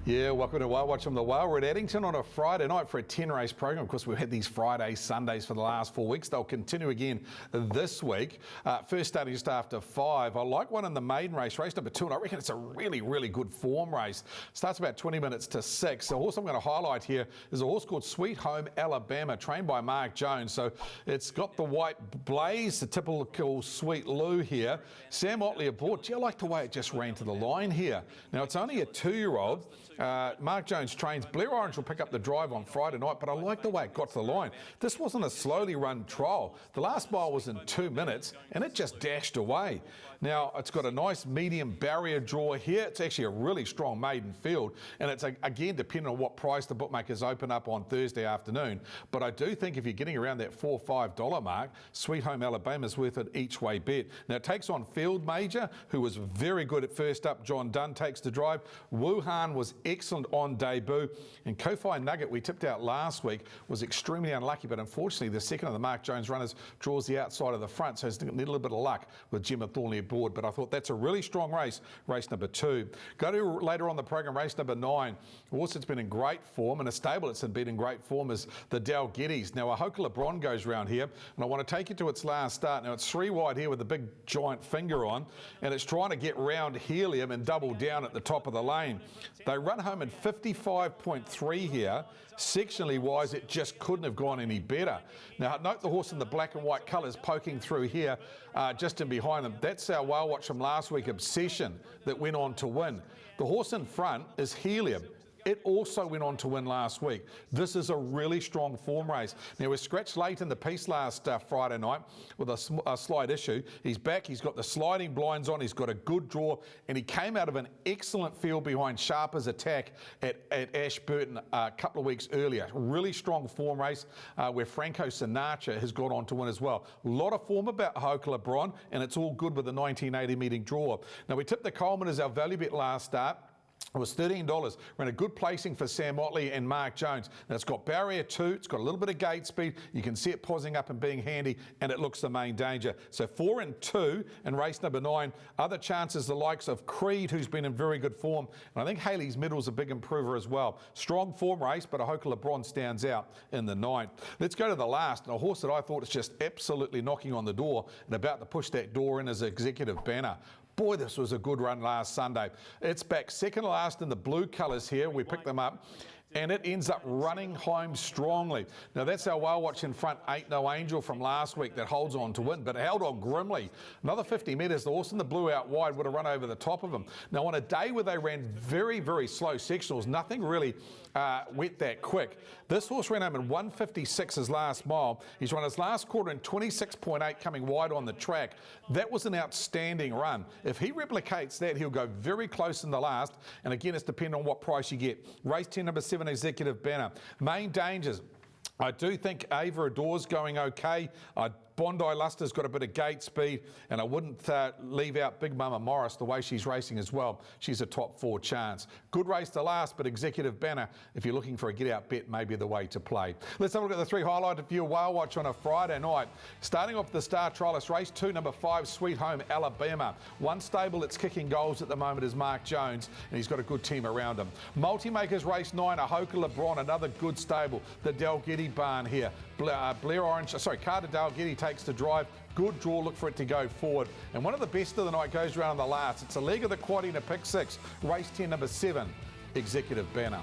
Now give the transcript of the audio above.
Yeah, welcome to Whale Watch on the Whale. We're at Addington on a Friday night for a 10-race program. Of course, we've had these Fridays, Sundays for the last 4 weeks. They'll continue again this week. First starting just after 5. I like one in the maiden race, race number 2, and I reckon it's a really, really good form race. Starts about 20 minutes to 6. The horse I'm going to highlight here is a horse called Sweet Home Alabama, trained by Mark Jones. So it's got the white blaze, the typical Sweet Lou here. Sam Otley aboard. Gee, I like the way it just ran to the line here. Now, it's only a 2-year-old. Mark Jones trains. Blair Orange will pick up the drive on Friday night, but I like the way it got to the line. This wasn't a slowly run trial. The last mile was in 2 minutes, and it just dashed away. Now, it's got a nice medium barrier draw here. It's actually a really strong maiden field, and it's, again, depending on what price the bookmakers open up on Thursday afternoon. But I do think if you're getting around that $4 or $5 mark, Sweet Home Alabama is worth an each-way bet. Now, it takes on Field Major, who was very good at first up. John Dunn takes the drive. Wuhan was excellent on debut, and Kofi Nugget, we tipped out last week, was extremely unlucky, but unfortunately the second of the Mark Jones runners draws the outside of the front, so he's need a little bit of luck with Gemma Thornley aboard. But I thought that's a really strong race, race number 2. Go to later on the program, race number 9. A horse that's been in great form, and a stable that's been in great form is the Dalgetties. Now, Ahoka LeBron goes round here, and I want to take you to its last start. Now, it's 3 wide here with a big giant finger on, and it's trying to get round Helium and double down at the top of the lane. They run home in 55.3 here. Sectionally wise, it just couldn't have gone any better. Now, note the horse in the black and white colours poking through here, just in behind them. That's our Whale Watch from last week, Obsession, that went on to win. The horse in front is Helium. It also went on to win last week. This is a really strong form race. Now, we're scratched late in the piece last Friday night with a slight issue. He's back. He's got the sliding blinds on. He's got a good draw. And he came out of an excellent field behind Sharper's Attack at Ashburton a couple of weeks earlier. Really strong form race where Franco Sinatra has got on to win as well. A lot of form about Ahoka LeBron, and it's all good with the 1980 meeting draw. Now, we tipped the Coleman as our value bet last start. It was $13. We're in a good placing for Sam Otley and Mark Jones. Now, it's got barrier 2. It's got a little bit of gate speed. You can see it pausing up and being handy, and it looks the main danger. So 4 and 2 in race number 9. Other chances, the likes of Creed, who's been in very good form. And I think Haley's Middle's a big improver as well. Strong form race, but Ahoka LeBron stands out in the 9th. Let's go to the last. And a horse that I thought is just absolutely knocking on the door and about to push that door in is Executive Banner. Boy, this was a good run last Sunday. It's back second to last in the blue colours here. We picked them up, and it ends up running home strongly. Now, that's our Whale Watch in front, Ain't No Angel from last week that holds on to win, but it held on grimly. Another 50 metres, the horse in the blue out wide would have run over the top of him. Now, on a day where they ran very, very slow sectionals, nothing really went that quick. This horse ran home in 1:56 his last mile. He's run his last quarter in 26.8 coming wide on the track. That was an outstanding run. If he replicates that, he'll go very close in the last. And again, it's depending on what price you get. Race 10, number 7, Executive Banner. Main dangers. I do think Ava Adore's going okay. Bondi Luster's got a bit of gate speed, and I wouldn't leave out Big Mama Morris the way she's racing as well. She's a top 4 chance. Good race to last, but Executive Banner, if you're looking for a get-out bet, may be the way to play. Let's have a look at the 3 highlighted for your Whale Watch on a Friday night. Starting off the star trialist, race 2, number 5, Sweet Home Alabama. One stable that's kicking goals at the moment is Mark Jones, and he's got a good team around him. Multi-makers race 9, Ahoka LeBron, another good stable. The Dalgetty barn here. Carter Dalgetty takes the drive. Good draw, look for it to go forward. And one of the best of the night goes around on the last. It's a leg of the quad in a pick 6, race 10, number 7, Executive Banner.